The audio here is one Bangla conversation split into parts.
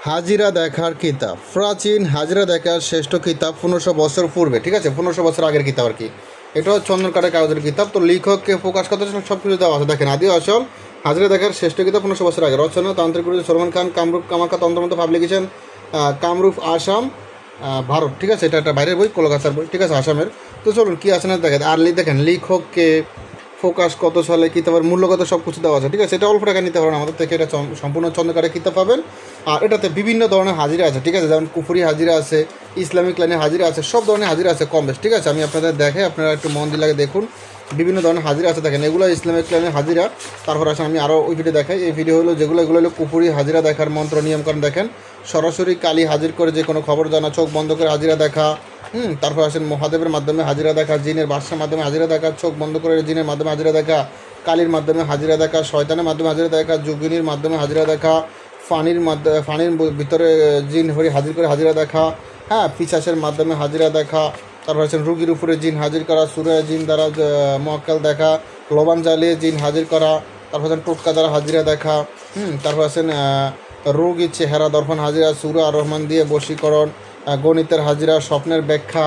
হাজিরা দেখার কিতাব, প্রাচীন হাজিরা দেখার শ্রেষ্ঠ কিতাব 1500 বছর পূর্বে, ঠিক আছে, 1500 বছর আগের কিতাব আর কি। এটা চন্দন কাঠের কাগজের কিতাব। তো লেখককে প্রকাশ করতে সব কিছু দেওয়া আছে। দেখেন, আদি আসল হাজিরা দেখার শ্রেষ্ঠ কিতাব 1500 বছর আগে। রচনা তান্ত্রিক গুরু সলমান খান, কামরূপ কামাখ্যা তন্ত্রমন্ত্র পাবলিকেশন, কামরূপ আসাম, ভারত, ঠিক আছে। এটা একটা বাইরের বই, কলকাতার বই, ঠিক আছে, আসামের। তো চলুন কী আছে না দেখেন। আর দেখেন লেখককে, ফোকাস কত সালে, কিতাবের মূল্যগত সব কিছু দেওয়া আছে, ঠিক আছে। এটা অল্প টাকা নিতে পারেন আমাদের থেকে। এটা সম্পূর্ণ চন্দ্রকারের কিতাব পাবেন। আর এটাতে বিভিন্ন ধরনের হাজিরা আছে, ঠিক আছে। যেমন কুফুরি হাজিরা আছে, ইসলামিক লাইনের হাজিরা আছে, সব ধরনের হাজিরা আছে কম বেশ, ঠিক আছে। আমি আপনাদের দেখে, আপনারা একটু মন দিয়ে লাগে দেখুন। বিভিন্ন ধরনের হাজিরা আছে, দেখেন এগুলো ইসলামিক লাইনের হাজিরা। তারপর আসেন আমি আরও ওই ভিডিও দেখাই। এই ভিডিও হলো যেগুলো, এগুলো হলো কুফুরি হাজিরা দেখার মন্ত্র নিয়মকানুন। দেখেন, সরাসরি কালি হাজির করে যে কোনো খবর জানা, চোখ বন্ধ করে হাজিরা দেখা। তারপর আসেন মহাদেবের মাধ্যমে হাজিরা দেখা, জিনের বাদশার মাধ্যমে হাজিরা দেখা, চোখ বন্ধ করে জিনের মাধ্যমে হাজিরা দেখা, কালির মাধ্যমে হাজিরা দেখা, শয়তানের মাধ্যমে হাজিরা দেখা, যোগিনীর মাধ্যমে হাজিরা দেখা, ফানির ভিতরে জিন হরি হাজির করে হাজিরা দেখা, হ্যাঁ, পিশাচের মাধ্যমে হাজিরা দেখা। তারপর আছেন রুগীর উপরে জিন হাজির করা, সুরায় জিন দ্বারা মক্কেল দেখা, লবান জ্বালিয়ে জিন হাজির করা। তারপর আছেন টোটকা দ্বারা হাজিরা দেখা। তারপর আছেন রোগীর চেহারা দর্পণ হাজিরা, সুরা আর রহমান দিয়ে বশীকরণ, গণিতের হাজিরা, স্বপ্নের ব্যাখ্যা,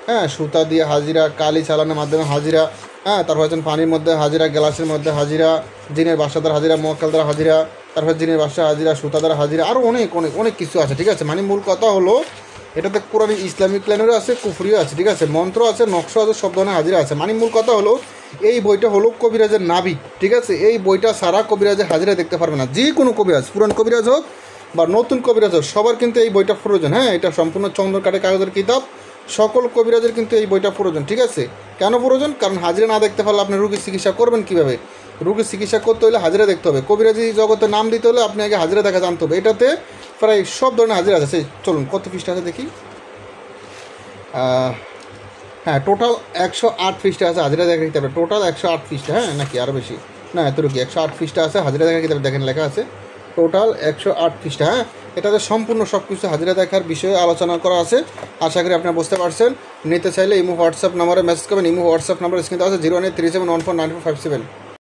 হ্যাঁ, সুতা দিয়ে হাজিরা, কালি চালানোর মাধ্যমে হাজিরা, হ্যাঁ। তারপর হচ্ছেন পানির মধ্যে হাজিরা, গ্লাসের মধ্যে হাজিরা, জিনের বাসা দ্বারা হাজিরা, মক্কেল দ্বারা হাজিরা, তারপর জিনের বাসা হাজিরা, সুতা দ্বারা হাজিরা, আরও অনেক অনেক অনেক কিছু আছে, ঠিক আছে। মানে মূল কথা হলো এটাতে পুরানি ইসলামিক লাইনেরও আছে, কুফরিও আছে, ঠিক আছে, মন্ত্র আছে, নকশা আছে, সব ধরনের হাজিরা আছে। মানে মূল কথা হলো এই বইটা হলো কবিরাজের নাবিক, ঠিক আছে। এই বইটা সারা কবিরাজের হাজিরা দেখতে পারবে না। যে কোনো কবিরাজ, পুরান কবিরাজ হোক বা নতুন কবিরাজ হোক, সবার কিন্তু এই বইটা প্রয়োজন। হ্যাঁ, এটা সম্পূর্ণ চন্দন কাঠের কাগজের কিতাব। সকল কবিরাজের কিন্তু এই বইটা প্রয়োজন, ঠিক আছে। কেন প্রয়োজন? কারণ হাজিরা না দেখতে পারলে আপনি রোগীর চিকিৎসা করবেন কীভাবে? রোগীর চিকিৎসা করতে হলে হাজিরা দেখতে হবে। কবিরাজি জগতে নাম দিতে হলে আপনি আগে হাজিরা দেখা জানতে হবে। এটাতে প্রায় সব ধরনের হাজিরা আছে। সেই চলুন কত পৃষ্ঠা আছে দেখি। হ্যাঁ, টোটাল 108 পৃষ্ঠা আছে হাজিরা দেখা কিতাবে। টোটাল 108 পৃষ্ঠা, হ্যাঁ, নাকি আরও বেশি? না, এতটুকু 108 পৃষ্ঠা আছে হাজিরা দেখা কিতাবে। দেখেন লেখা আছে টোটাল 108 পৃষ্ঠা, হ্যাঁ। এটাতে সম্পূর্ণ সব কিছু হাজিরা দেখার বিষয়ে আলোচনা করা আছে। আশা করি আপনারা বুঝতে পারছেন। নিতে চাইলে ইমো হোয়াটসঅ্যাপ নাম্বারে মেসেজ করবেন। ইমো হোয়াটসঅ্যাপ নাম্বার স্ক্রিনে আছে 09371149457।